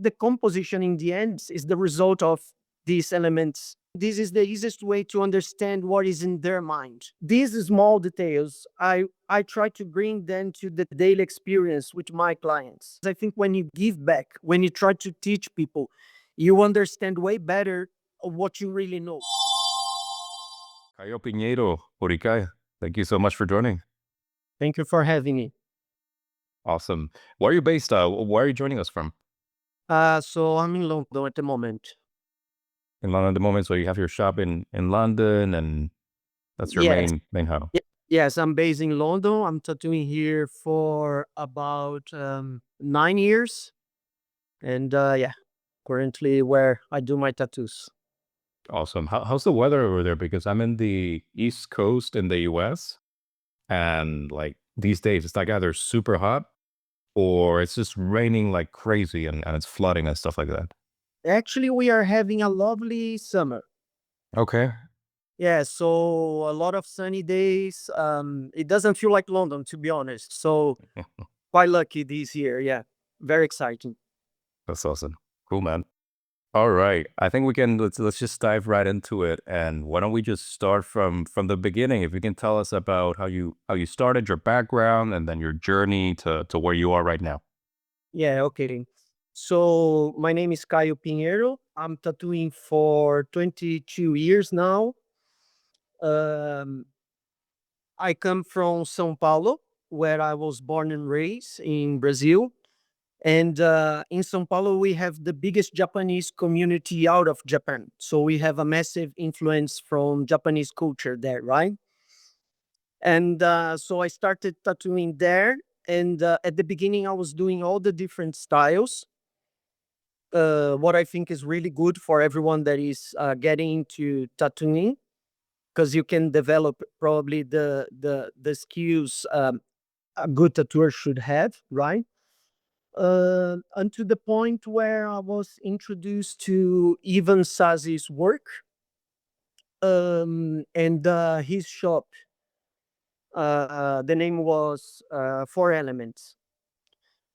The composition in the end is the result of these elements. This is the easiest way to understand what is in their mind. These small details, I try to bring them to the daily experience with my clients. I think when you give back, when you try to teach people, you understand way better what you really know. Caio Piñeiro, Horikai, thank you so much for joining. Thank you for having me. Awesome. Where are you based? Where are you joining us from? So I'm in London at the moment. In London at the moment, so you have your shop in London, and that's your Yes. main hub. Yes, I'm based in London. I'm tattooing here for about 9 years. And yeah, currently where I do my tattoos. Awesome. How's the weather over there? Because I'm in the East Coast in the US, and like these days it's like either super hot or it's just raining like crazy, and it's flooding and stuff like that. Actually, we are having a lovely summer. Okay. Yeah, so a lot of sunny days. It doesn't feel like London, to be honest. So quite lucky this year. Yeah, very exciting. That's awesome. Cool, man. All right. I think we can let's just dive right into it. And why don't we just start from the beginning? If you can tell us about how you started, your background, and then your journey to where you are right now. Yeah, okay. So my name is Caio Piñeiro. I'm tattooing for 22 years now. Um, I come from São Paulo, where I was born and raised in Brazil. And in São Paulo, we have the biggest Japanese community out of Japan. So we have a massive influence from Japanese culture there, right? And so I started tattooing there. And at the beginning, I was doing all the different styles. What I think is really good for everyone that is getting into tattooing, because you can develop probably the skills a good tattooer should have, right? And to the point where I was introduced to Ivan Sazi's work, and his shop. The name was Four Elements.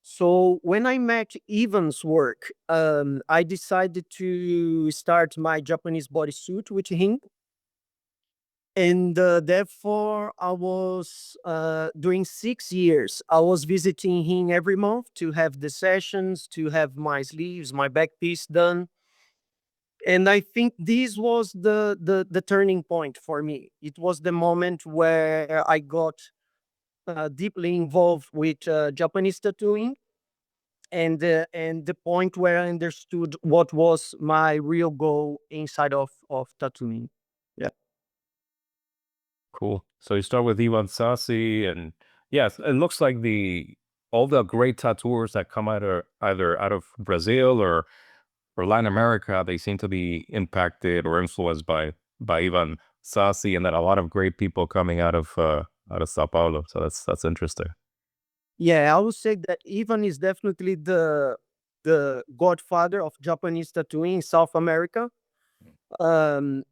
So when I met Ivan's work, I decided to start my Japanese bodysuit with him. And therefore, I was during 6 years. I was visiting him every month to have the sessions, to have my sleeves, my back piece done. And I think this was the turning point for me. It was the moment where I got deeply involved with Japanese tattooing, and the point where I understood what was my real goal inside of tattooing. Yeah. Cool. So you start with Ivan Sassi, and yes, it looks like the all the great tattooers that come either out of Brazil or Latin America, they seem to be impacted or influenced by Ivan Sassi, and then a lot of great people coming out of Sao Paulo. So that's interesting. Yeah, I would say that Ivan is definitely the godfather of Japanese tattooing in South America. Um,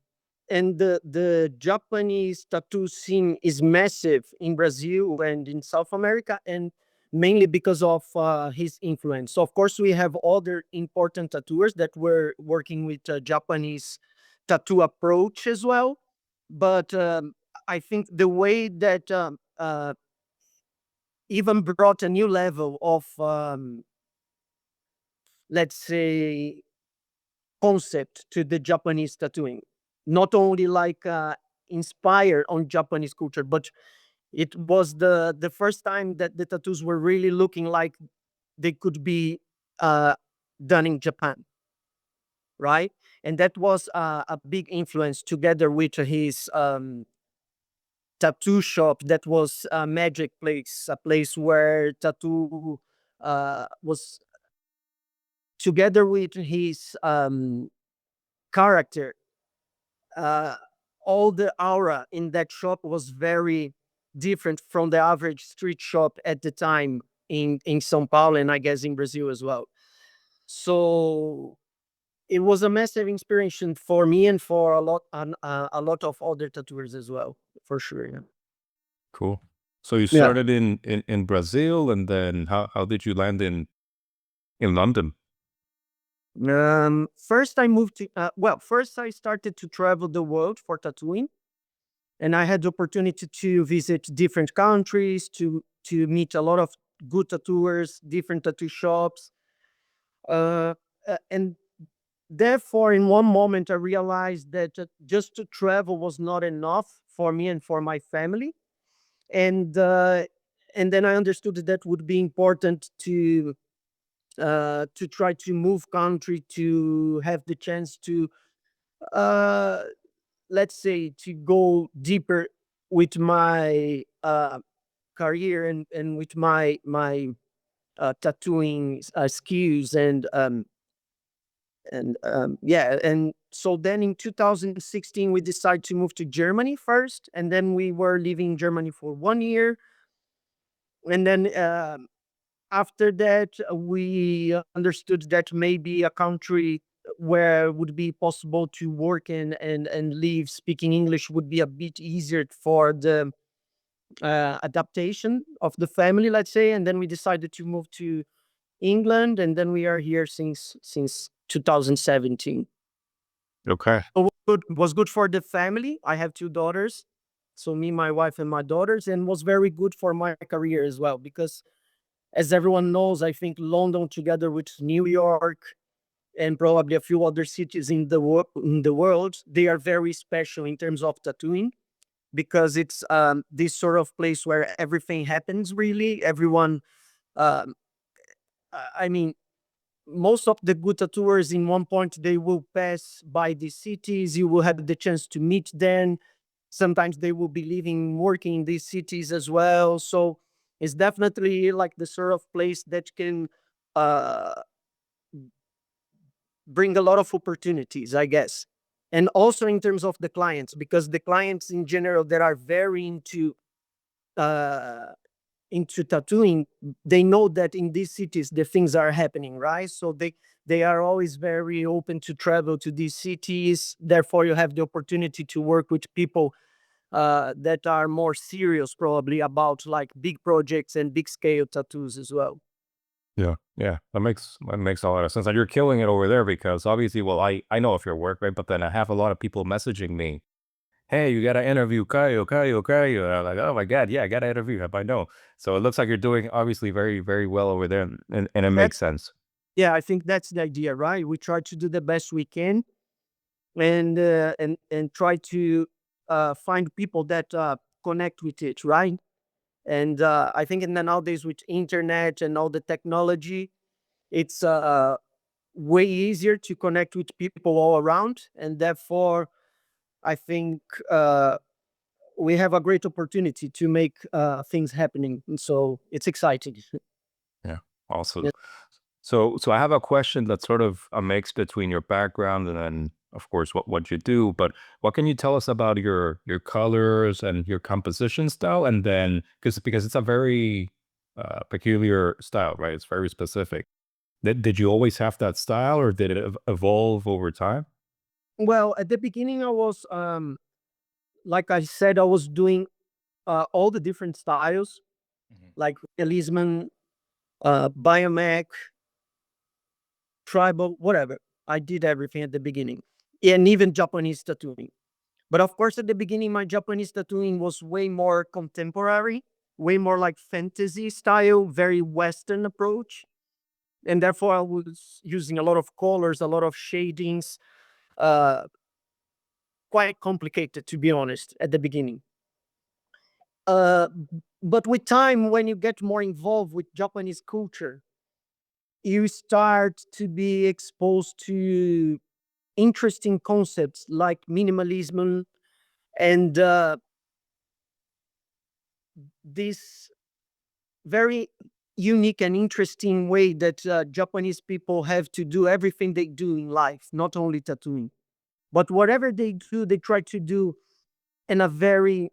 and the Japanese tattoo scene is massive in Brazil and in South America, and mainly because of his influence. So of course, we have other important tattooers that were working with Japanese tattoo approach as well. But I think the way that even brought a new level of, let's say, concept to the Japanese tattooing. Not only like inspired on Japanese culture, but it was the first time that the tattoos were really looking like they could be uh, done in Japan, right? And that was a big influence together with his tattoo shop that was a magic place, a place where tattoo was together with his character. uh, all the aura in that shop was very different from the average street shop at the time in São Paulo, and I guess in Brazil as well. So it was a massive inspiration for me and for a lot of other tattooers as well, for sure. Yeah. Cool. So you Yeah. started in Brazil, and then how did you land in London? First I moved to first I started to travel the world for tattooing, and I had the opportunity to visit different countries, to meet a lot of good tattooers, different tattoo shops, uh, and therefore in one moment I realized that just to travel was not enough for me and for my family, and uh, and then I understood that would be important to try to move country, to have the chance to uh let's say to go deeper with my career, and with my tattooing skills, and yeah. And so then in 2016 we decided to move to Germany first, and then we were living in Germany for 1 year, and then after that we understood that maybe a country where it would be possible to work in and live speaking English would be a bit easier for the adaptation of the family, let's say. And then we decided to move to England, and then we are here since 2017. Okay. So was good for the family. I have two daughters, so me, my wife, and my daughters, and was very good for my career as well, because as everyone knows, I think London, together with New York and probably a few other cities in the world, they are very special in terms of tattooing, because it's this sort of place where everything happens. Really, everyone. Um, I mean, most of the good tattooers in one point they will pass by these cities. You will have the chance to meet them. Sometimes they will be living, working in these cities as well. So it's definitely like the sort of place that can uh, bring a lot of opportunities, I guess. And also in terms of the clients, because the clients in general that are very uh, into tattooing, they know that in these cities the things are happening, right? So they are always very open to travel to these cities. Therefore, you have the opportunity to work with people that are more serious, probably about like big projects and big scale tattoos as well. Yeah, yeah, that makes a lot of sense, and you're killing it over there because obviously, well, I know of your work, right? But then I have a lot of people messaging me, "Hey, you gotta interview Kaio, Kaio, Kaio." And I'm like, "Oh my god, yeah, I gotta interview him. I know." So it looks like you're doing obviously very, very well over there, and it makes That's sense. Yeah, I think that's the idea, right? We try to do the best we can, and try to find people that connect with it, right? And I think in the nowadays with internet and all the technology, it's way easier to connect with people all around, and therefore I think we have a great opportunity to make things happening. And so it's exciting. Yeah, awesome. Yeah. So I have a question that's sort of a mix between your background and then, of course, what you do. But what can you tell us about your colors and your composition style? And then, because it's a very peculiar style, right? It's very specific. Did you always have that style, or did it evolve over time? Well, at the beginning, I was like I said, I was doing all the different styles, Mhm. like realism, biomech, tribal, whatever. I did everything at the beginning, and even Japanese tattooing. But of course, at the beginning, my Japanese tattooing was way more contemporary, way more like fantasy style, very Western approach. And therefore, I was using a lot of colors, a lot of shadings, uh, quite complicated, to be honest, at the beginning. But with time, when you get more involved with Japanese culture, you start to be exposed to interesting concepts like minimalism and this very unique and interesting way that Japanese people have to do everything they do in life, not only tattooing, but whatever they do, they try to do in a very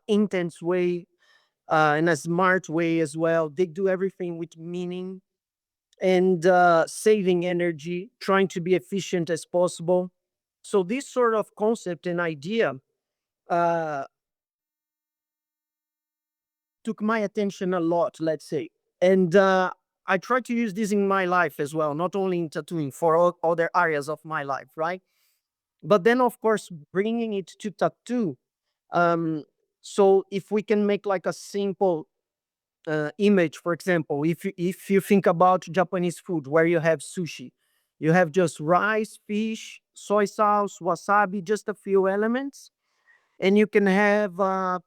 intense way, in a smart way as well. They do everything with meaning and saving energy, trying to be efficient as possible. So this sort of concept and idea uh, took my attention a lot, let's say. And I try to use this in my life as well, not only in tattooing, for all other areas of my life, right? But then, of course, bringing it to tattoo. Um, so if we can make like a simple image, for example, if you think about Japanese food where you have sushi, you have just rice, fish, soy sauce, wasabi, just a few elements, and you can have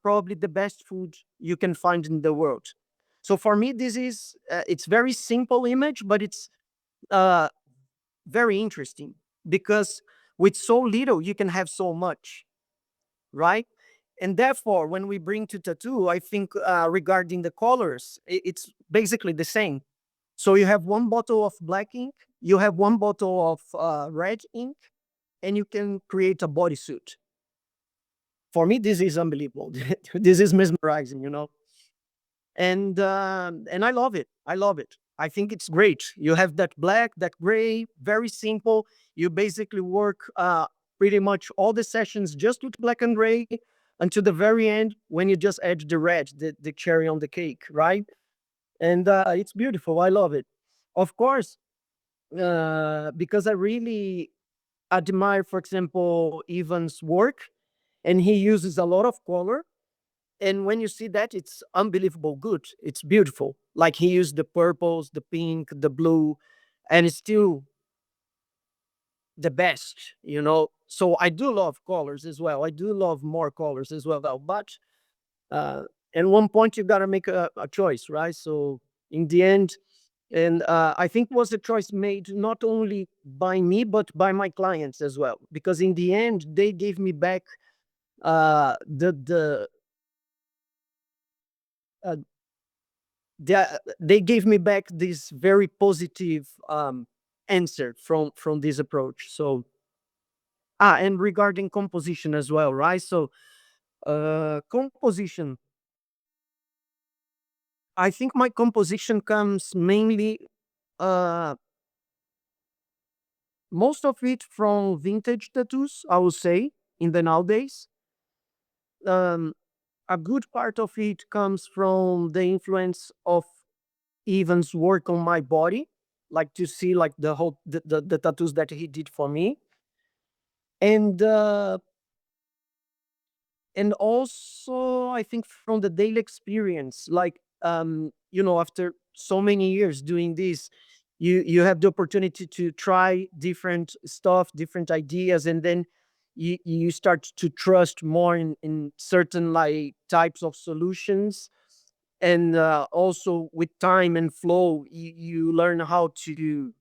probably the best food you can find in the world. So for me, this is it's very simple image, but it's uh, very interesting because with so little you can have so much, right? And therefore, when we bring to tattoo, I think regarding the colors, it's basically the same. So you have one bottle of black ink, you have one bottle of red ink, and you can create a bodysuit. For me, this is unbelievable. This is mesmerizing, you know. And I love it. I love it. I think it's great. You have that black, that gray, very simple. You basically work pretty much all the sessions just with black and gray until the very end when you just add the red, the cherry on the cake, right? And it's beautiful. I love it. Of course, because I really admire, for example, Ivan's work, and he uses a lot of color, and when you see that, it's unbelievable good. It's beautiful. Like he used the purples, the pink, the blue, and it's still the best, you know. So I do love colors as well. I do love more colors as well. Though. But uh, at one point you gotta make a choice, right? So in the end, and I think was a choice made not only by me but by my clients as well, because in the end they gave me back the uh, they gave me back this very positive answer from this approach. So and regarding composition as well, right? So composition, I think my composition comes mainly uh most of it from vintage tattoos, I would say, in the nowadays. um a good part of it comes from the influence of Evan's work on my body, like to see like the whole the tattoos that he did for me, and uh and also I think from the daily experience, like you know, after so many years doing this, you have the opportunity to try different stuff, different ideas, and then you start to trust more in certain like types of solutions. And also with time and flow, you learn how to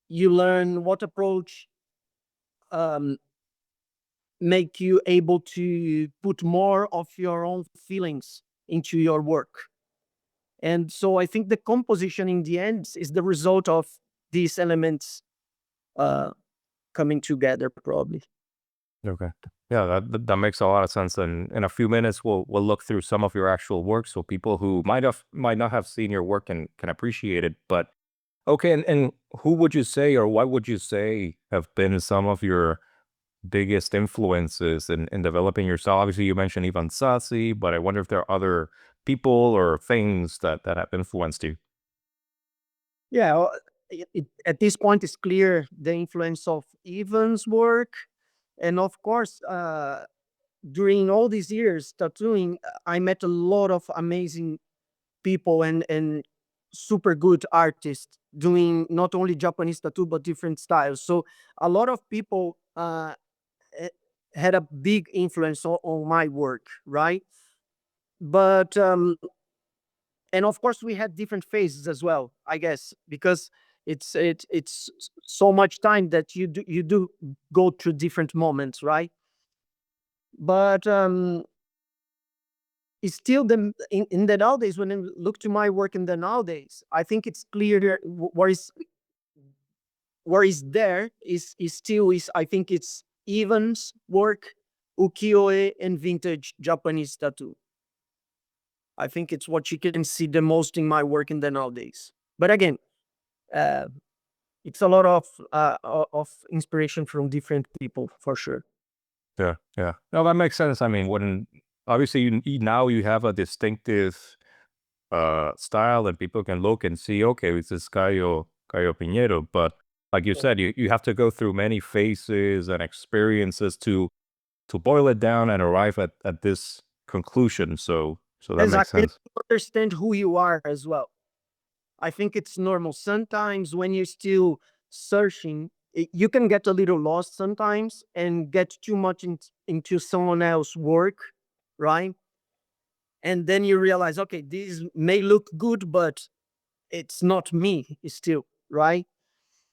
you learn what approach um, make you able to put more of your own feelings into your work. And so I think the composition in the end is the result of these elements uh, coming together, probably. Okay. Yeah, that makes a lot of sense. And in a few minutes, we'll look through some of your actual work, so people who might not have seen your work can appreciate it. But okay, and who would you say, or what would you say, have been some of your biggest influences in developing your style? Obviously, you mentioned Ivan Sassi, but I wonder if there are other people or things that have influenced you. Yeah, at this point, it's clear the influence of Evan's work. And of course, during all these years tattooing, I met a lot of amazing people and super good artists doing not only Japanese tattoo but different styles. So a lot of people eh, had a big influence on my work, right? But and of course we had different phases as well, I guess, because it's so much time that you do go through different moments, right? But it's still in the nowadays, when I look to my work in the nowadays, I think it's clear that what is there is still is I think it's Evans work, ukiyo-e, and vintage Japanese tattoo. I think it's what you can see the most in my work in the nowadays. But again, uh, it's a lot of inspiration from different people for sure. Yeah, yeah. No, that makes sense. I mean, when obviously now you have a distinctive style, and people can look and see, okay, this is Caio Piñeiro. But like you said, you have to go through many phases and experiences to boil it down and arrive at this conclusion. So that makes Exactly. sense. Understand who you are as well. I think it's normal. Sometimes when you're still searching, you can get a little lost sometimes and get too much into someone else's work, right? And then you realize, okay, this may look good, but it's not me still, right?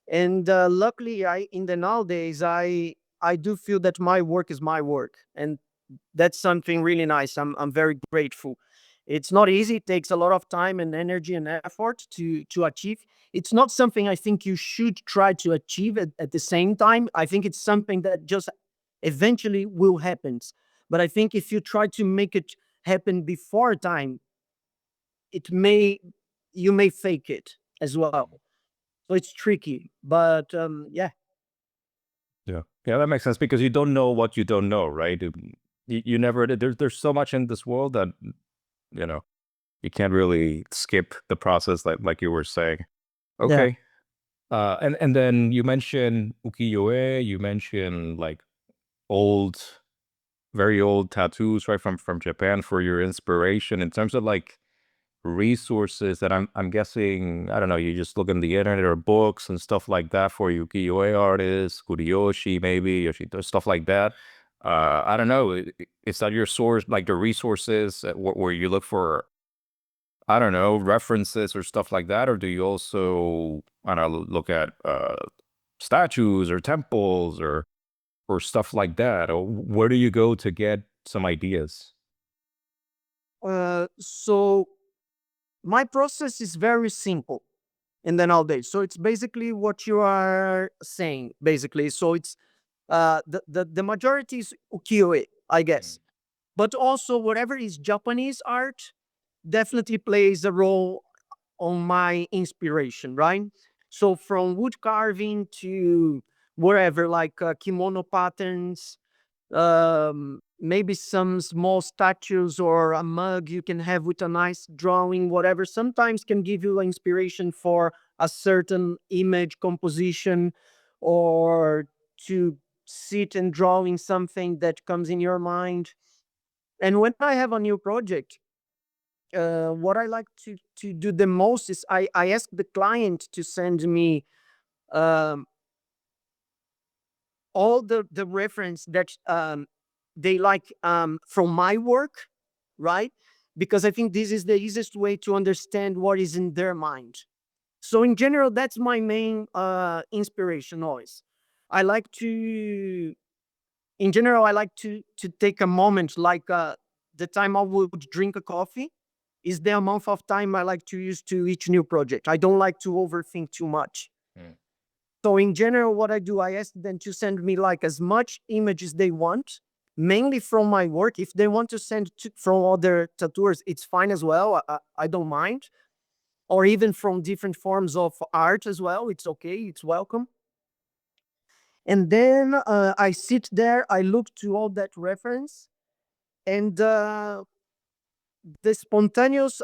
And luckily, I in the nowadays, I do feel that my work is my work, and that's something really nice. I'm very grateful. It's not easy. It takes a lot of time and energy and effort to achieve. It's not something I think you should try to achieve at the same time. I think it's something that just eventually will happen. But I think if you try to make it happen before time, it may you may fake it as well. So it's tricky. But yeah, Yeah, yeah, that makes sense because you don't know what you don't know, right? You never. There's so much in this world that you know you can't really skip the process, like you were saying. yeah. Okay. And then you mentioned ukiyo-e, you mentioned like old, very old tattoos, right, from Japan for your inspiration. In terms of like resources that I'm guessing, I don't know, you just look in the internet or books and stuff like that for ukiyo-e artists, kuriyoshi maybe, yoshito, stuff like that. I don't know. Is that your source, like the resources where you look for, I don't know, references or stuff like that? Or do you also, I don't know, look at statues or temples or stuff like that? Or where do you go to get some ideas? So my process is very simple in the nowadays. So it's basically what you are saying, basically. So it's the majority is ukiyo-e, I guess. But also whatever is Japanese art definitely plays a role on my inspiration, right? So from wood carving to wherever, like kimono patterns, maybe some small statues or a mug you can have with a nice drawing, whatever, sometimes can give you inspiration for a certain image composition, or to sit and drawing something that comes in your mind. And when I have a new project, what I like to do the most is I ask the client to send me um, all the reference that they like from my work, right? Because I think this is the easiest way to understand what is in their mind. So in general, that's my main inspiration always. I like to, in general, I like to take a moment, like the time I would drink a coffee is the amount of time I like to use to each new project. I don't like to overthink too much. So in general, what I do, I ask them to send me like as much images they want, mainly from my work. If they want to send from other tattooers, it's fine as well. I don't mind. Or even from different forms of art as well. It's okay. It's welcome. And then I sit there, I look to all that reference, and the spontaneous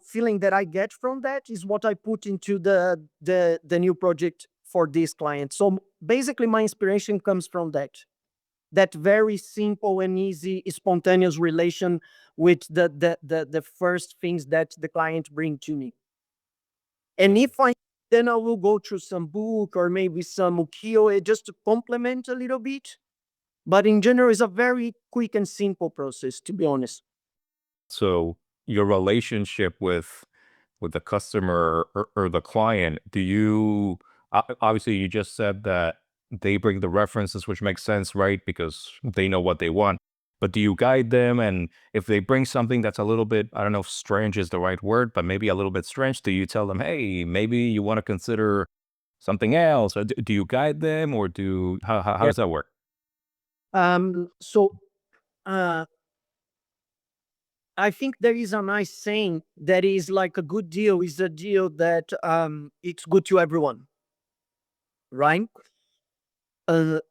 feeling that I get from that is what I put into the new project for this client. So basically, my inspiration comes from that very simple and easy, spontaneous relation with the first things that the client bring to me. And if I then I will go through some book or maybe some ukiyo-e just to complement a little bit. But in general, it's a very quick and simple process, to be honest. So your relationship with the customer or the client, do you obviously you just said that they bring the references, which makes sense, right? Because they know what they want. But do you guide them? And if they bring something that's a little bit, I don't know if strange is the right word, but maybe a little bit strange, do you tell them, hey, maybe you want to consider something else? Or do you guide them, or how Yeah. does that work? So uh, I think there is a nice saying that is like a good deal is a deal that it's good to everyone, right?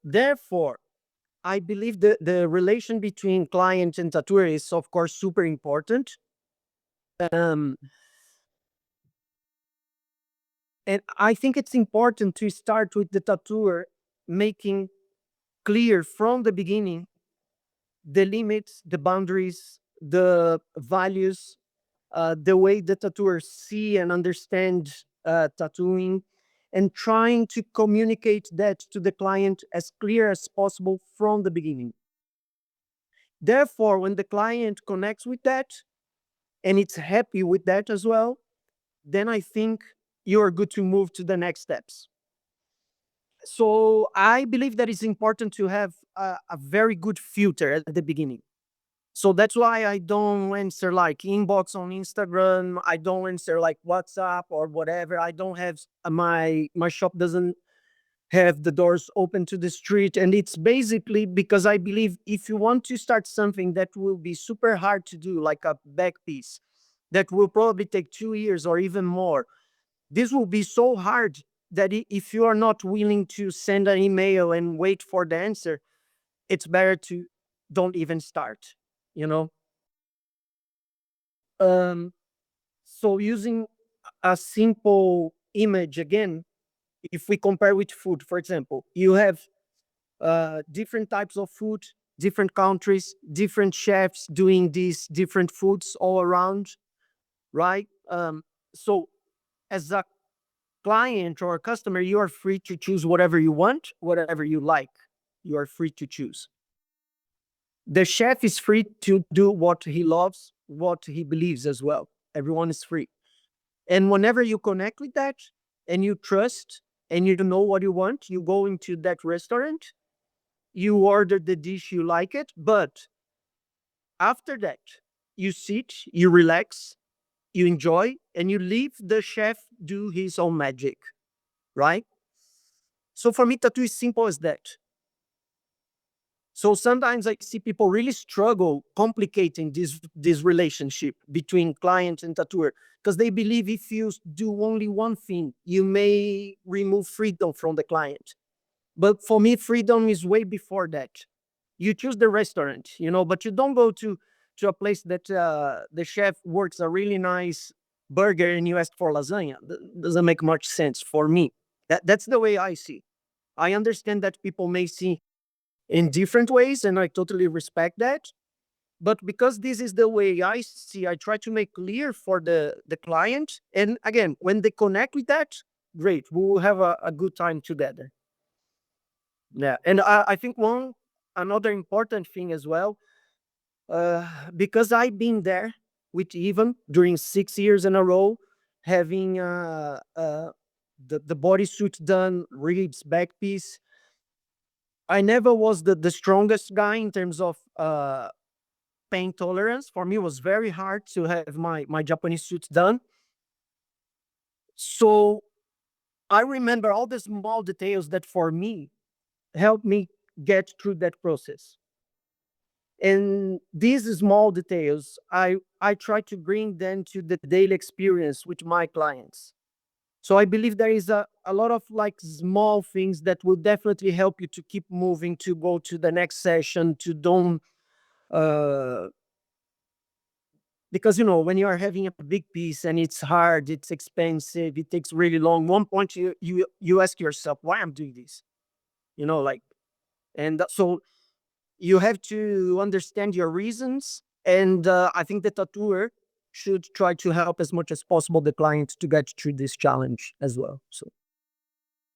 Therefore, I believe the relation between client and tattooer is of course super important. Um, And I think it's important to start with the tattooer making clear from the beginning the limits, the boundaries, the values, the way the tattooers see and understand tattooing, and trying to communicate that to the client as clear as possible from the beginning. Therefore, when the client connects with that and it's happy with that as well, then I think you are good to move to the next steps. So I believe that it's important to have a very good filter at the beginning. So that's why I don't answer like inbox on Instagram. I don't answer like WhatsApp or whatever. I don't have my shop doesn't have the doors open to the street. And it's basically because I believe if you want to start something that will be super hard to do, like a back piece, that will probably take 2 years or even more, this will be so hard that if you are not willing to send an email and wait for the answer, it's better to don't even start, you know? Um, so using a simple image again, if we compare with food, for example, you have different types of food, different countries, different chefs doing these different foods all around, right? So as a client or a customer, you are free to choose whatever you want, whatever you like. You are free to choose. The chef is free to do what he loves, what he believes as well. Everyone is free. And whenever you connect with that and you trust and you know what you want, you go into that restaurant, you order the dish, you like it. But after that, you sit, you relax, you enjoy, and you leave the chef do his own magic, right? So for me, tattoo is simple as that. So sometimes I see people really struggle complicating this relationship between client and tattooer because they believe if you do only one thing, you may remove freedom from the client. But for me, freedom is way before that. You choose the restaurant, but you don't go to a place that the chef works a really nice burger and you ask for lasagna. Doesn't make much sense for me. That's the way I see. I understand that people may see in different ways, and I totally respect that. But because this is the way I see, I try to make clear for the client. And again, when they connect with that, great, we will have a good time together. Yeah, and I think one another important thing as well, because I've been there with even during 6 years in a row, having the bodysuit done, ribs, back piece. I never was the strongest guy in terms of pain tolerance. For me, it was very hard to have my Japanese suits done. So I remember all the small details that for me helped me get through that process. And these small details, I try to bring them to the daily experience with my clients. So I believe there is a lot of like small things that will definitely help you to keep moving, to go to the next session, to don't uh because when you are having a big piece and it's hard, it's expensive, it takes really long. One point you ask yourself, why I'm doing this? Like, and so you have to understand your reasons. And I think the tattooer should try to help as much as possible the client to get through this challenge as well. So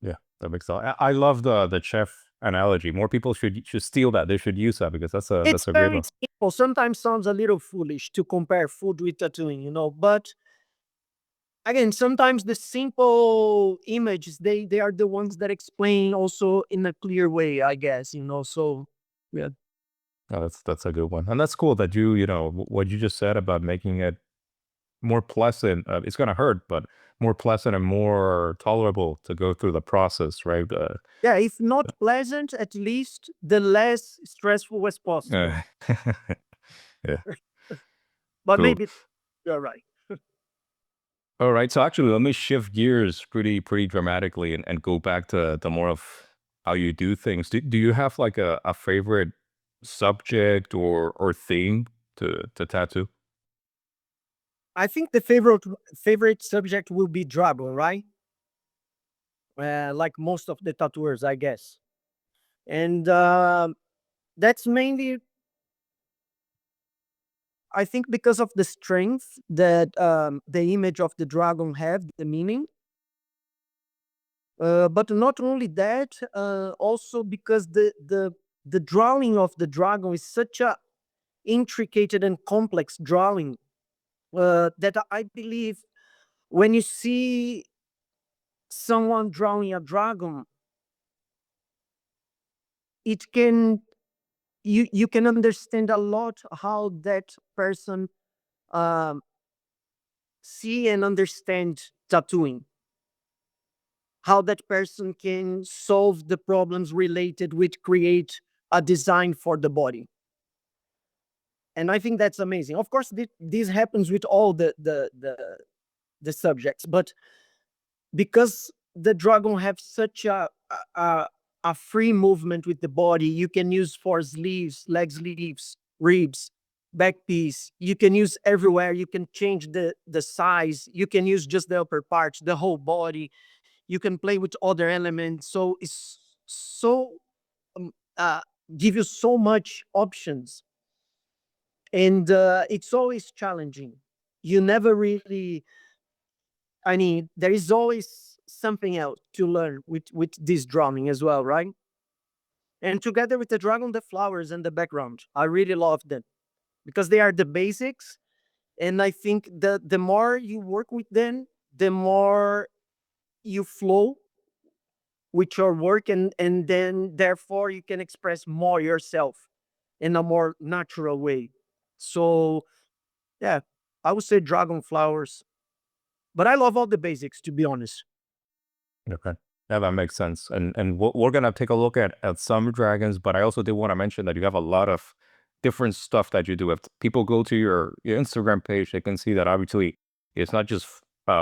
Yeah, that makes sense. I love the chef analogy. More people should steal that. They should use that because it's that's a great very one. simple. Sometimes sounds a little foolish to compare food with tattooing, but again, sometimes the simple images, they are the ones that explain also in a clear way, I guess. So yeah. Oh, that's a good one, and that's cool that what you just said about making it more pleasant. It's gonna hurt, but more pleasant and more tolerable to go through the process, right? Yeah, if not pleasant, at least the less stressful as possible. Uh, yeah, But cool. maybe you're right. All right, so actually, let me shift gears pretty dramatically and go back to the more of how you do things. Do you have like a favorite subject or theme to tattoo? I think the favorite subject will be Dragon, right? like most of the tattooers, I guess. And that's mainly, I think, because of the strength that the image of the dragon have, the meaning. But not only that, also because the drawing of the dragon is such a intricate and complex drawing, that I believe when you see someone drawing a dragon, it can, you can understand a lot how that person um, see and understand tattooing, how that person can solve the problems related with create a design for the body. And I think that's amazing. Of course, this happens with all the subjects, but because the dragon have such a free movement with the body, you can use for sleeves, leg sleeves, ribs, back piece. You can use everywhere. You can change the size. You can use just the upper parts, the whole body. You can play with other elements. So it's so um, uh, give you so much options, and it's always challenging. You never really, I mean, there is always something else to learn with this drumming as well, right? And together with the dragon, the flowers and the background, I really love them because they are the basics. And I think the more you work with them, the more you flow with your work, and then therefore you can express more yourself in a more natural way. So yeah, I would say dragon flowers, but I love all the basics, to be honest. Okay. Yeah, that makes sense. And we're gonna take a look at some dragons, but I also did want to mention that you have a lot of different stuff that you do. If people go to your Instagram page, they can see that obviously it's not just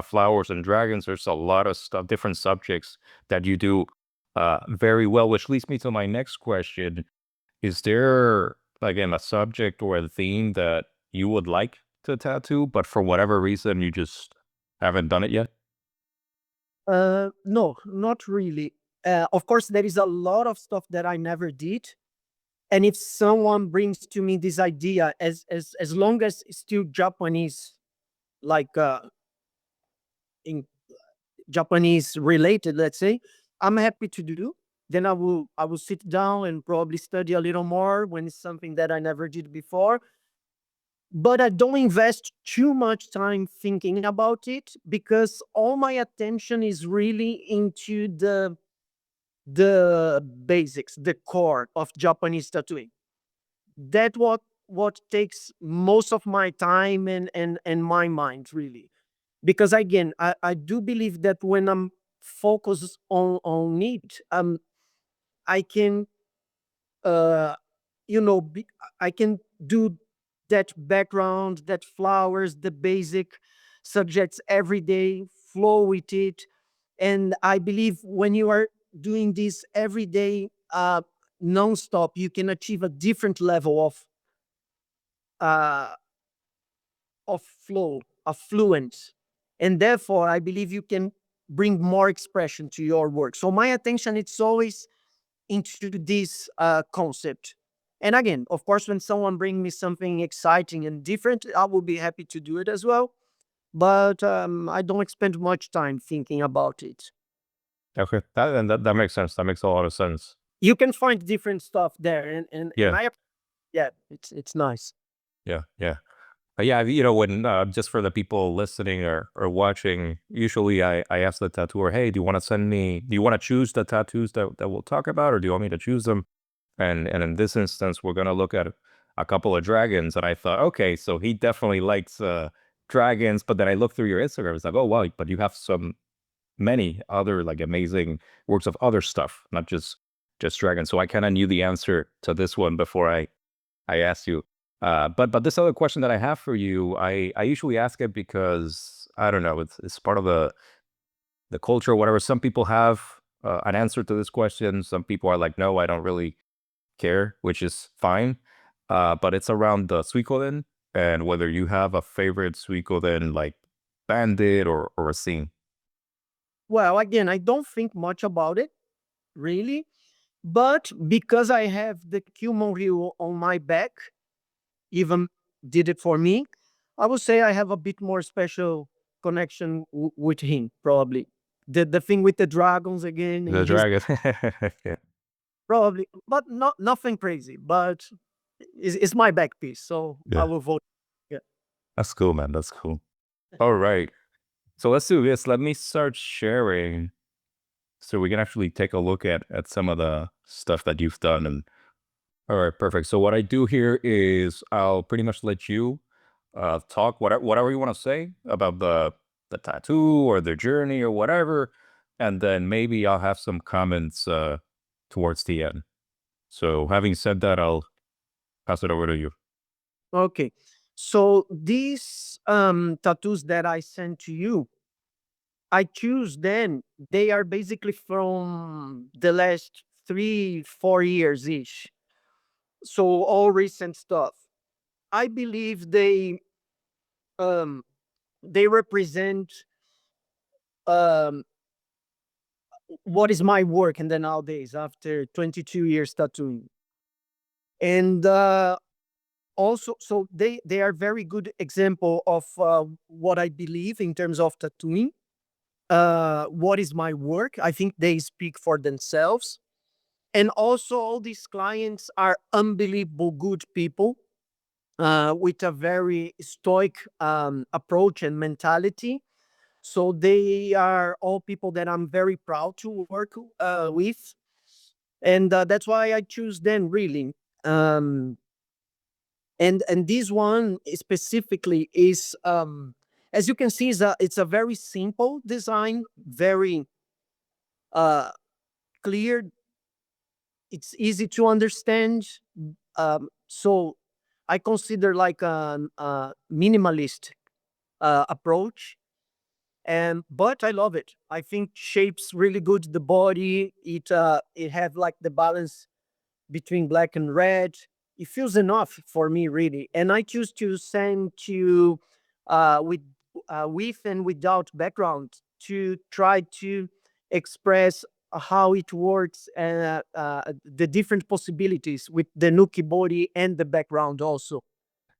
flowers and dragons. There's a lot of stuff, different subjects that you do very well. Which leads me to my next question: is there, again, a subject or a theme that you would like to tattoo, but for whatever reason you just haven't done it yet? No, not really. Of course, there is a lot of stuff that I never did. And if someone brings to me this idea, as long as it's still Japanese, like in Japanese related, let's say, I'm happy to do. Then I will sit down and probably study a little more when it's something that I never did before. But I don't invest too much time thinking about it because all my attention is really into the basics, the core of Japanese tattooing. That what takes most of my time and my mind, really. Because again, I do believe that when I'm focused on it, I can uh I can do that background, that flowers, the basic subjects every day, flow with it. And I believe when you are doing this every day, non-stop, you can achieve a different level uh of flow, of fluence. And therefore I believe you can bring more expression to your work. So my attention, it's always into this concept. And again, of course, when someone brings me something exciting and different, I will be happy to do it as well. But I don't spend much time thinking about it. Okay, that makes sense. That makes a lot of sense. You can find different stuff there, and Yeah, I, yeah, it's nice. yeah, yeah. Yeah, when just for the people listening or watching, usually I ask the tattooer, "Hey, do you want to choose the tattoos that we'll talk about, or do you want me to choose them?" And in this instance, we're gonna look at a couple of dragons, and I thought, okay, so he definitely likes dragons. But then I looked through your Instagram, it's like, oh wow, but you have many other like amazing works of other stuff, not just dragons. So I kind of knew the answer to this one before I asked you. But this other question that I have for you, I usually ask it because I don't know, it's part of the culture or whatever. Some people have an answer to this question. Some people are like, no, I don't really care, which is fine. But it's around the suikoden and whether you have a favorite suikoden like bandit or a scene. Well, again, I don't think much about it, really. But because I have the Kyumonryu on my back, even did it for me, I would say I have a bit more special connection with him, probably. The thing with the dragons again The in his dragon. Yeah. probably, but not nothing crazy. But it's my back piece, so I Yeah. will vote. Yeah. That's cool, man. That's cool. All right. So let's do this. Let me start sharing so we can actually take a look at some of the stuff that you've done. And all right, perfect. So what I do here is I'll pretty much let you talk whatever you want to say about the tattoo or the journey or whatever, and then maybe I'll have some comments towards the end. So having said that, I'll pass it over to you. Okay. So these tattoos that I sent to you, I choose them. They are basically from the last 3, 4 years ish. So all recent stuff. I believe um they represent um what is my work in the nowadays after 22 years tattooing. And also, so they are very good example of what I believe in terms of tattooing. What is my work? I think they speak for themselves. And also, all these clients are unbelievable good people with a very stoic approach and mentality. So they are all people that I'm very proud to work with, and that's why I choose them really. Um, and this one specifically is, as you can see, it's a very simple design, very uh, clear. It's easy to understand. So I consider like a minimalist approach, and but I love it. I think shapes really good the body. It have like the balance between black and red. It feels enough for me really, and I choose to send to with with and without background to try to express how it works and the different possibilities with the Nuki body and the background also.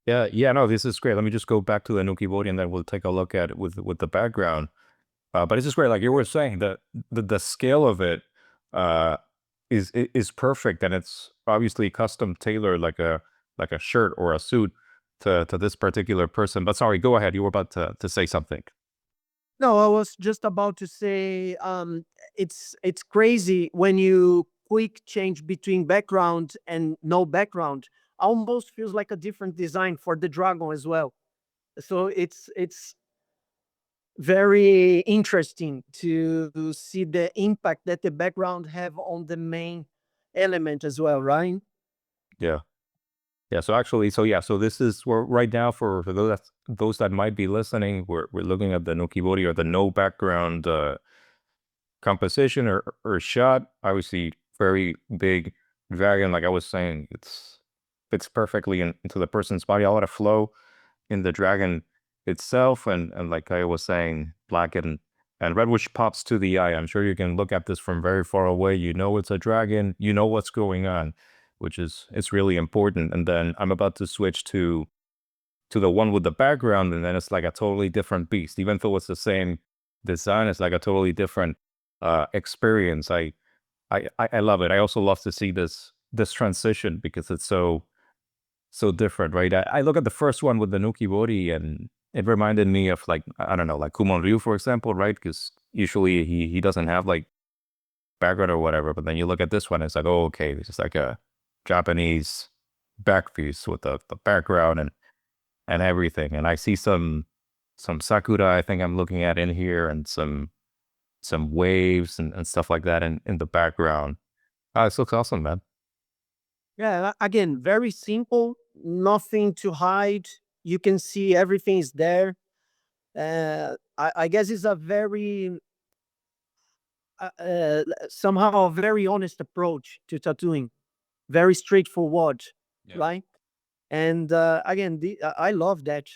Yeah, yeah, no, this is great. Let me just go back to the Nuki Bodhi and then we'll take a look at it with the background. But it's just great, like you were saying, the scale of it uh, is perfect, and it's obviously custom tailored, like a shirt or a suit to this particular person. But sorry, go ahead. You were about to say something. No, I was just about to say, it's crazy when you quick change between background and no background. Almost feels like a different design for the dragon as well. So it's very interesting to see the impact that the background have on the main element as well, right? Yeah, yeah. So actually, so yeah, so this is we're right now for those that might be listening. We're looking at the Nuki Bodhi or the no background composition or shot. Obviously, very big dragon. Like I was saying, it's fits perfectly into the person's body. A lot of flow in the dragon itself, and like I was saying, black and red, which pops to the eye. I'm sure you can look at this from very far away. You know it's a dragon. You know what's going on, which is it's really important. And then I'm about to switch to the one with the background, and then it's like a totally different beast. Even though it's the same design, it's like a totally different experience. I love it. I also love to see this transition because it's so different, right? I look at the first one with the Nuki Bori, and it reminded me of like I don't know, like Kumon Ryu, for example, right? Because usually he doesn't have like background or whatever, but then you look at this one, it's like, oh, okay, this is like a Japanese back piece with the background and everything. And I see some sakura I think I'm looking at in here, and some waves and stuff like that in the background. This looks awesome, man. Yeah, again, very simple, nothing to hide. You can see everything is there. I guess it's a very somehow a very honest approach to tattooing, very straightforward, Yeah. right? And again, I love that.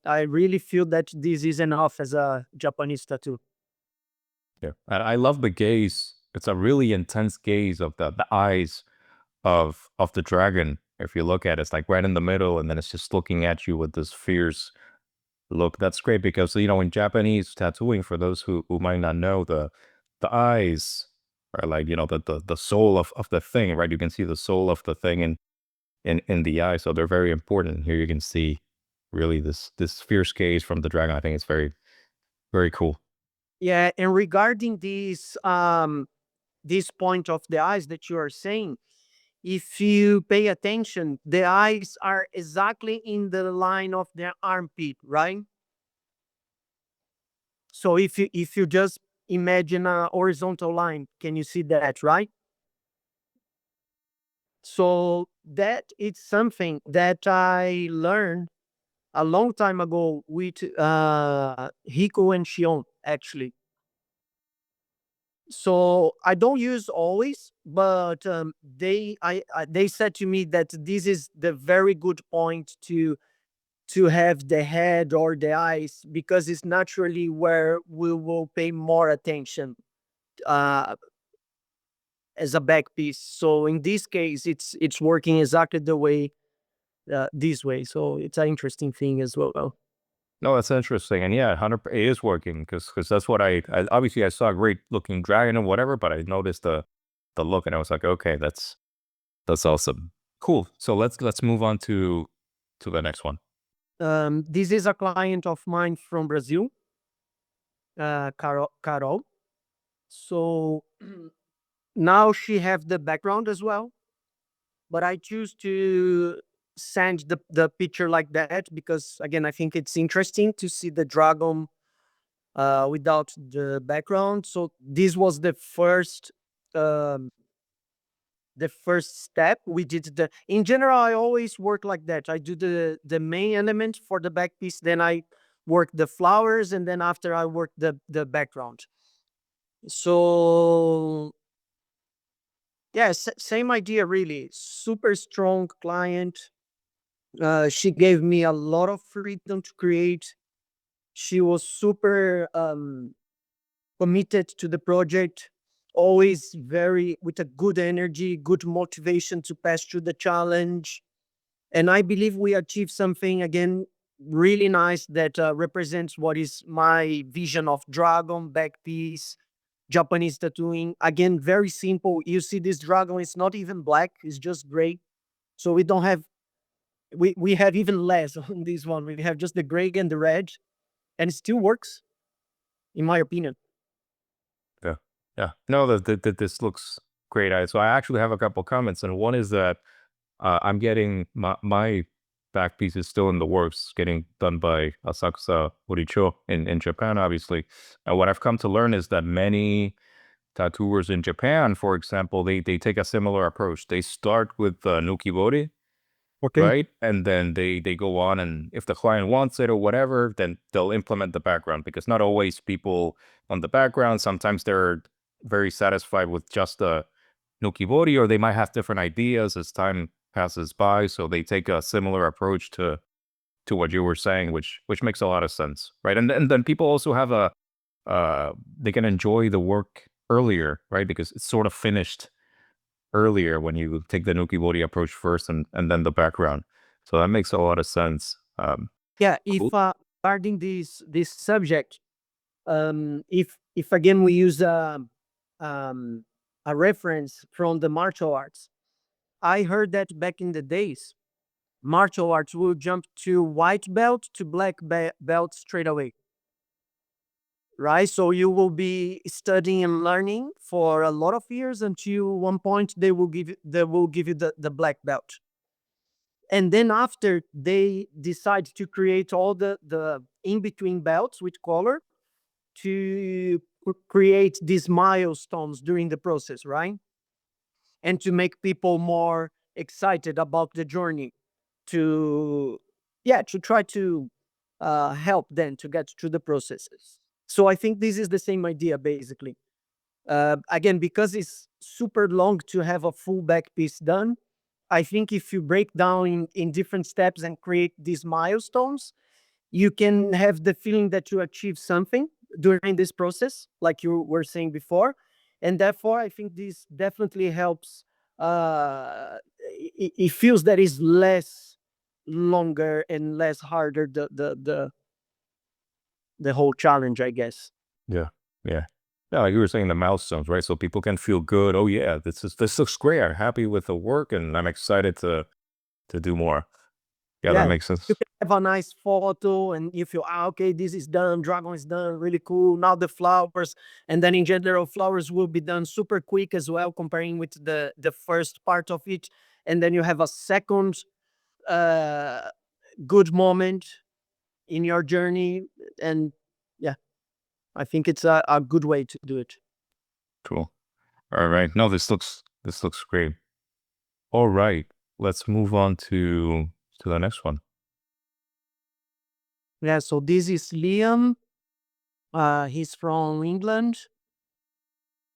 I really feel that this is enough as a Japanese tattoo. Yeah. And I love the gaze. It's a really intense gaze of the eyes of the dragon. If you look at it, it's like right in the middle, and then it's just looking at you with this fierce look. That's great because in Japanese tattooing, for those who might not know, the eyes are like, the soul of the thing, right? You can see the soul of the thing in the eye, so they're very important. Here you can see really this fierce gaze from the dragon. I think it's very, very cool. Yeah, and regarding this point of the eyes that you are saying, if you pay attention, the eyes are exactly in the line of the armpit, right? So if you just imagine a horizontal line, can you see that, right? So that it's something that I learned a long time ago with Hiko and Shion, actually. So I don't use always, but they said to me that this is the very good point to have the head or the eyes, because it's naturally where we will pay more attention uh, as a back piece. So in this case, it's working exactly the way this way. So it's an interesting thing as well. No, that's interesting, and yeah, 100. It is working because that's what I obviously I saw a great looking dragon or whatever, but I noticed the look, and I was like, okay, that's awesome, cool. So let's move on to the next one. This is a client of mine from Brazil, Carol. So now she have the background as well, but I choose to send the picture like that because again I think it's interesting to see the dragon without the background. So this was um, the first step. We did the in general. I always work like that. I do the main element for the back piece, then I work the flowers, and then after I work the background. So yeah, same idea really. Super strong client. She gave me a lot of freedom to create. She was super committed to the project, always very with a good energy, good motivation to pass through the challenge. And I believe we achieved something again really nice that represents what is my vision of dragon back piece, Japanese tattooing. Again, very simple. You see, this dragon is not even black; it's just gray. So we don't have we have even less on this one. We have just the gray and the red, and it still works, in my opinion. Yeah, yeah. No, this looks great. So I actually have a couple comments, and one is that I'm getting my back piece is still in the works, getting done by Asakusa Horicho in Japan, obviously. And what I've come to learn is that many tattooers in Japan, for example, they take a similar approach. They start with Nukibori, Okay. right? And then they go on, and if the client wants it or whatever, then they'll implement the background, because not always people on the background, sometimes they're very satisfied with just the Nukibori, or they might have different ideas as time passes by. So they take a similar approach to what you were saying, which makes a lot of sense, right? And then people also have they can enjoy the work earlier, right? Because it's sort of finished earlier when you take the Nukibori approach first, and then the background. So that makes a lot of sense. Yeah, Cool. if regarding this subject, if again we use um, a reference from the martial arts, I heard that back in the days, martial arts will jump to white belt to black belt straight away, right? So you will be studying and learning for a lot of years until one point they will give you the black belt. And then after they decide to create all the in between belts with color to create these milestones during the process, right? And to make people more excited about the journey, to yeah, to try to help them to get through the processes. So I think this is the same idea basically. Again, because it's super long to have a full back piece done, I think if you break down in different steps and create these milestones, you can have the feeling that you achieve something. during this process, like you were saying before, and therefore I think this definitely helps. It feels that is less longer and less harder the whole challenge, I guess. Yeah. Yeah. Yeah, like you were saying, the milestones, right? So people can feel good. Oh yeah, this looks great. I'm happy with the work and I'm excited to do more. Yeah, that Yeah, makes you sense. can have a nice photo and you feel, okay, this is done, dragon is done, really cool. Now the flowers, and then in general, flowers will be done super quick as well, comparing with the first part of it. And then you have a second uh good moment in your journey. And yeah, I think it's a good way to do it. Cool. All right. No, this looks great. All right. Let's move on to the next one. Yeah, so this is Liam. He's from England,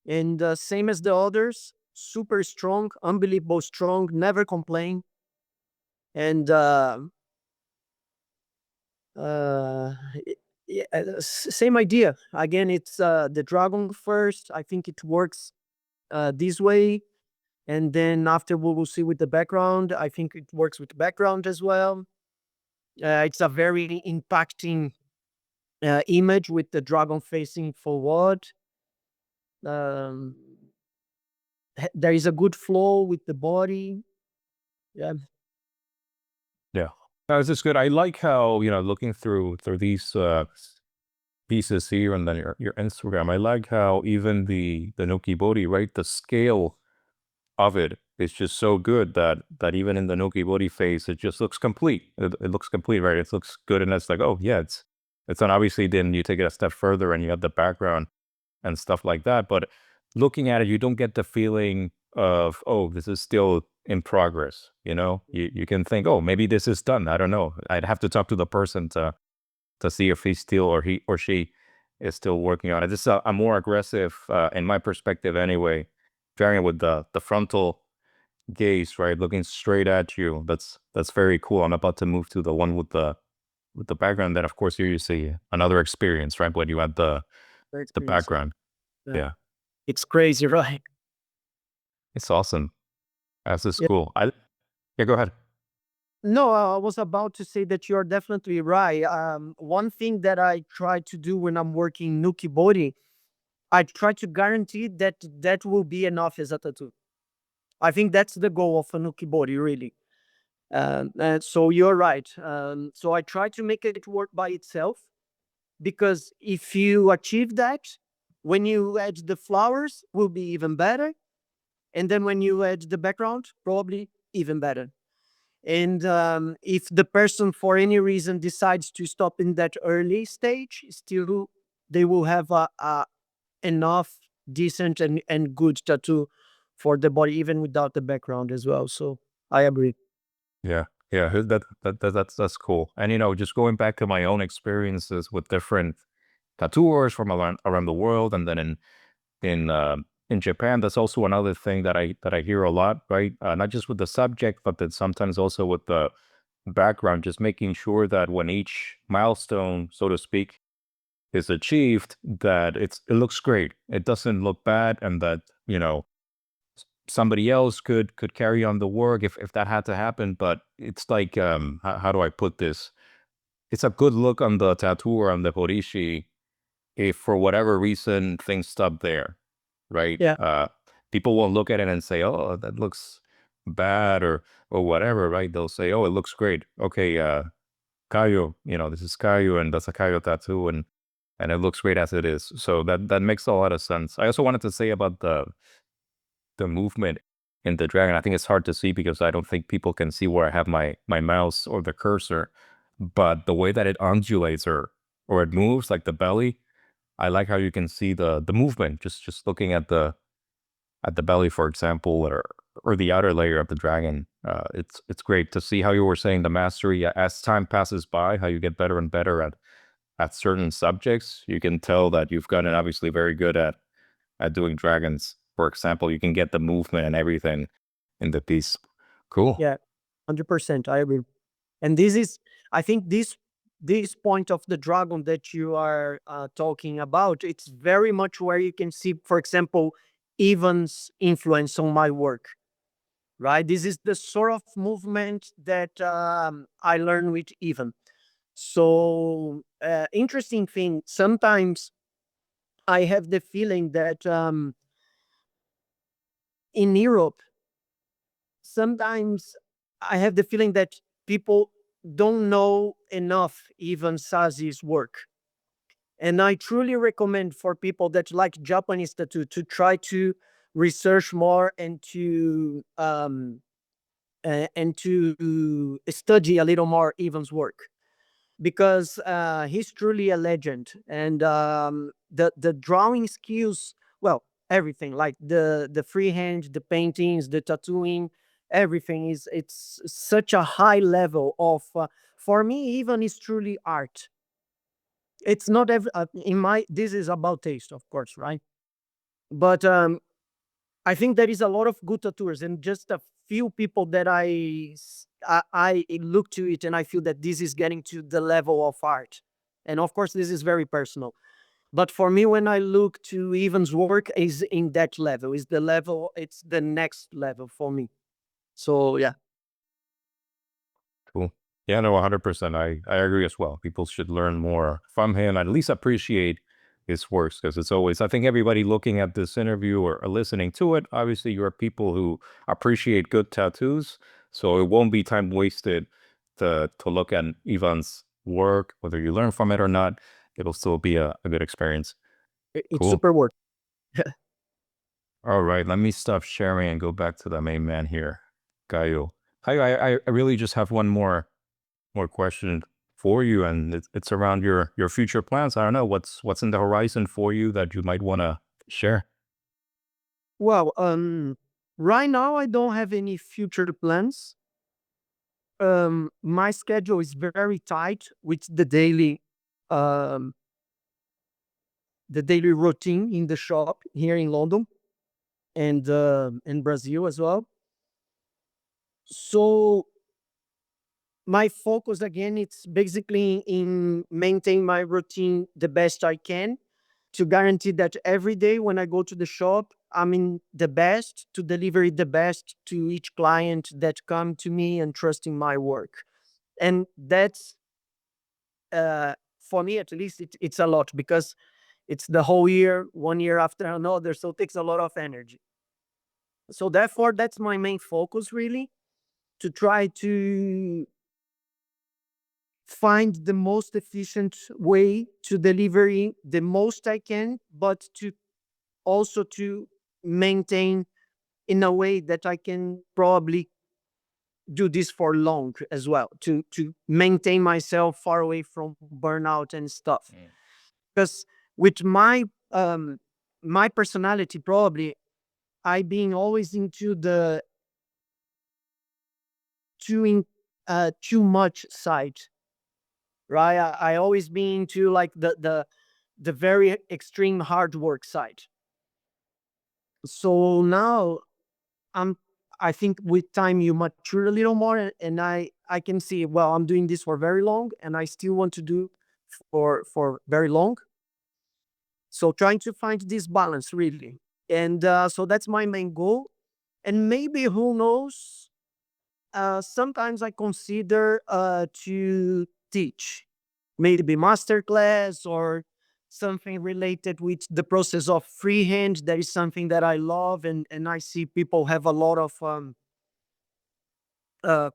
and same as the others, super strong, unbelievable strong, never complain. And uh, yeah, same idea. Again, it's the dragon first. I think it works this way, and then after we will see with the background. I think it works with the background as well. It's a very impacting image with the dragon facing forward. Um, there is a good flow with the body. Yeah, Yeah. This is good. I like how, looking through these pieces here and then your Instagram, I like how even the Nokibori, right? The scale of it is just so good that even in the Nokibori phase, it just looks complete. It looks complete, right? It looks good, and it's like, oh yeah, it's done. Obviously, then you take it a step further and you have the background and stuff like that. But looking at it, you don't get the feeling of, oh, this is still in progress. You can think, oh, maybe this is done. I don't know. I'd have to talk to the person to see if he's still or he or she is still working on it. This is a more aggressive, in my perspective anyway, dragon with the frontal gaze, right, looking straight at you. That's very cool. I'm about to move to the one with the background. Then of course here you see another experience, right? When you add very the experienced. background. Yeah. Yeah, It's crazy, right? it's awesome. That's just Yeah. cool. Yeah, go ahead. No, I was about to say that you're definitely right. One thing that I try to do when I'm working Nuki body, I try to guarantee that that will be enough as a tattoo. I think that's the goal of a Nuki body, really. So you're right. So I try to make it work by itself, because if you achieve that, when you add the flowers, will be even better, and then when you add the background, probably even better. And if the person for any reason decides to stop in that early stage, still they will have a enough decent and good tattoo for the body, even without the background as well. So I agree. Yeah, yeah, that's cool. And just going back to my own experiences with different tattooers from around the world, and then in Japan, that's also another thing that I hear a lot, right? Not just with the subject, but then sometimes also with the background, just making sure that when each milestone, so to speak, is achieved, that it looks great. It doesn't look bad, and that somebody else could carry on the work if that had to happen. But it's like, how do I put this? It's a good look on the tattoo or on the Horishi if for whatever reason things stop there, right? Yeah, People won't look at it and say, "Oh, that looks bad," or whatever, right? They'll say, "Oh, it looks great." Okay, Kaio, this is Kaio, and that's a Kaio tattoo, and it looks great as it is. So that makes a lot of sense. I also wanted to say about the movement in the dragon. I think it's hard to see because I don't think people can see where I have my mouse or the cursor, but the way that it undulates or it moves, like the belly, I like how you can see the movement just looking at the belly, for example, or the outer layer of the dragon. It's great to see how you were saying the mastery as time passes by, how you get better and better at certain subjects. You can tell that you've gotten obviously very good at doing dragons. For example, you can get the movement and everything in the piece. Cool. yeah, 100%. I agree. And this is, I think this this point of the dragon that you are talking about, it's very much where you can see, for example, Ivan's influence on my work, right? This is the sort of movement that I learned with Ivan. So, interesting thing, sometimes I have the feeling that in Europe, sometimes I have the feeling that people don't know enough even Sazi's work. And I truly recommend for people that like Japanese tattoo to try to research more and to study a little more Ivan's work, because he's truly a legend. And the drawing skills, well, everything like the freehand, the paintings, the tattooing, everything is, it's such a high level of for me even is truly art. It's not in my, this is about taste, of course, right? But I think there is a lot of good tattooers and just a few people that I look to it and I feel that this is getting to the level of art. And of course, this is very personal. But for me, when I look to Ivan's work, is in that level. Is the level. It's the next level for me. So yeah. Cool. Yeah, no, 100%. I agree as well. People should learn more from him, at least appreciate his works, because it's always, I think everybody looking at this interview or listening to it, obviously you're people who appreciate good tattoos. So it won't be time wasted to look at Ivan's work, whether you learn from it or not. It'll still be a good experience. It's Cool. super worth. All right, let me stop sharing and go back to the main man here, Kaio. Kaio, I really just have one more question for you, and it's around your future plans. I don't know what's in the horizon for you that you might want to share. Well, right now I don't have any future plans. My schedule is very tight with um, the daily routine in the shop here in London and in Brazil as well. So my focus again, it's basically in maintain my routine the best I can to guarantee that every day when I go to the shop, I'm in the best to deliver it the best to each client that come to me and trusting my work. And that's for me at least, it's a lot because it's the whole year, one year after another, so it takes a lot of energy. So therefore, that's my main focus really, to try to find the most efficient way to deliver the most I can, but to also to maintain in a way that I can probably do this for long as well, to maintain myself far away from burnout and stuff. Because with my personality, probably I being always into the too much side, right? I always been into like the very extreme hard work side. So now I'm I think with time you mature a little more, and I can see, well, I'm doing this for very long and I still want to do for very long. So trying to find this balance really. And so that's my main goal. And maybe who knows, sometimes I consider to teach, maybe masterclass or something related with the process of freehand. That is something that I love, and I see people have a lot of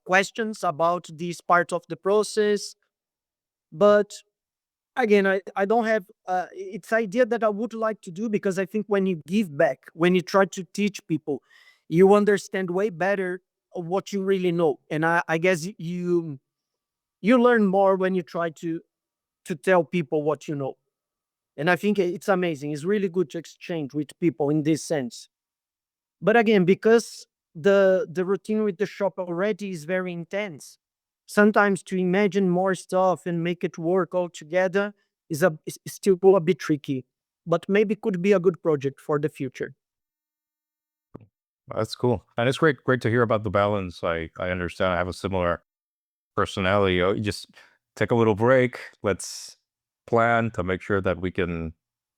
questions about this part of the process. But again, I don't have it's idea that I would like to do, because I think when you give back, when you try to teach people, you understand way better of what you really know. And I guess you learn more when you try to tell people what you know. And I think it's amazing. It's really good to exchange with people in this sense. But again, because the routine with the shop already is very intense, sometimes to imagine more stuff and make it work all together is still a bit tricky. But maybe could be a good project for the future. That's cool, and it's great to hear about the balance. I understand. I have a similar personality. Just take a little break. Let's plan to make sure that we can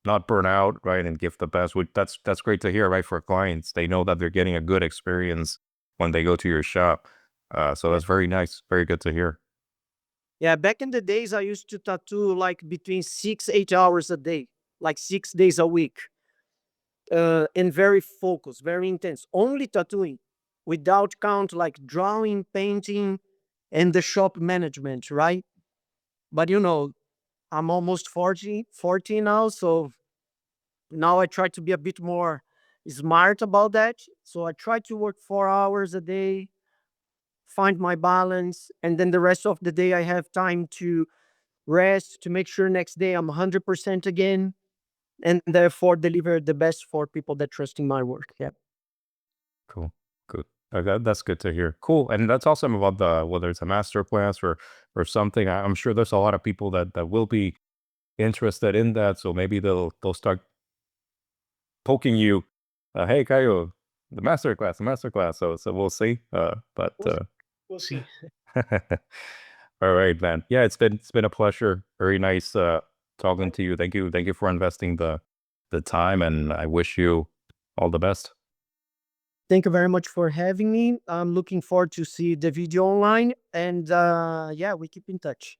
not burn out, right, and give the best. That's great to hear, right, for clients. They know that they're getting a good experience when they go to your shop. So Yeah. that's very nice, very good to hear. Yeah, back in the days, I used to tattoo like between 6, 8 hours a day, like 6 days a week, and very focused, very intense, only tattooing, without count like drawing, painting, and the shop management, right? But I'm almost 40 now, so now I try to be a bit more smart about that. So I try to work 4 hours a day, find my balance, and then the rest of the day I have time to rest to make sure next day I'm 100% again, and therefore deliver the best for people that trust in my work. Yeah. Cool. Good. That's good to hear. Cool. And that's awesome about the whether it's a master class or something. I'm sure there's a lot of people that will be interested in that. So maybe they'll start poking you, hey Kaio, the master class. So we'll see. But We'll see. We'll see. all right, man. Yeah, it's been a pleasure. Very nice talking to you. Thank you for investing the time, and I wish you all the best. Thank you very much for having me. I'm looking forward to see the video online, and yeah, we keep in touch.